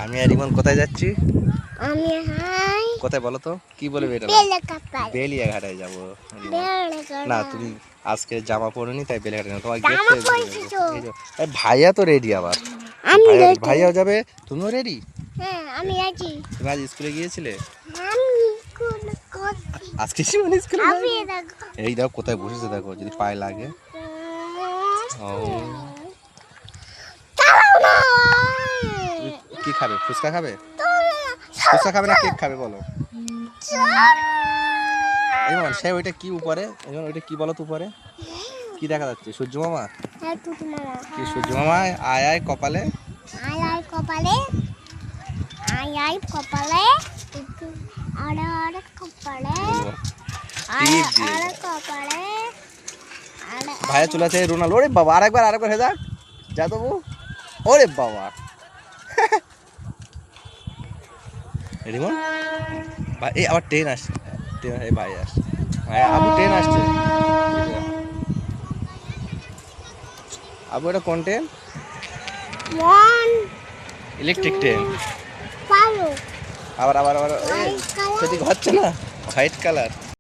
আমি আর রিমন কোথায় যাচ্ছি? আমি হাই কোথায় বলো তো? কি বলবে এটা? বেলিয়াঘাটায় যাবো। না তুমি আজকে জামা পরোনি তাই বেলিয়াঘাটে না, তোমার গেট ভাইয়া তো রেডি আবার। আমি ভাইয়াও যাবে, তুমিও রেডি? হ্যাঁ আমি আছি। তুমি আজ স্কুলে গিয়েছিলে? আমি আজকে স্কুলে এই দেখো কোথায় বসেছে, দেখো যদি পায়ে লাগে। ও কি খাবে? ফুচকা খাবে? ফুচকা খাবে না কেক খাবে বলো? এমন সে ওইটা কি উপরে? এমন ওইটা কি বলো তো উপরে? কি দেখা যাচ্ছে? সূর্য মামা? কি সূর্য মামা? আয় আয় কপালে, আয় আয় কপালে, আয় আয় কপালে, আরে আরে কপালে, আরে আরে কপালে। ভাইয়া চলে আছে রোনাল্ডো। ওরে বাবা, আরেকবার হয়ে যাক, যা দেবো। ওরে বাবা রিমন ভাই, এই আবার ট্রেন আসছে, এই ভাই আসছে, ভাই আবু ট্রেন আসছে। আবু এটা কোন ট্রেন? Electric train. আবার সেদিকে হচ্ছে না, হোয়াইট কালার।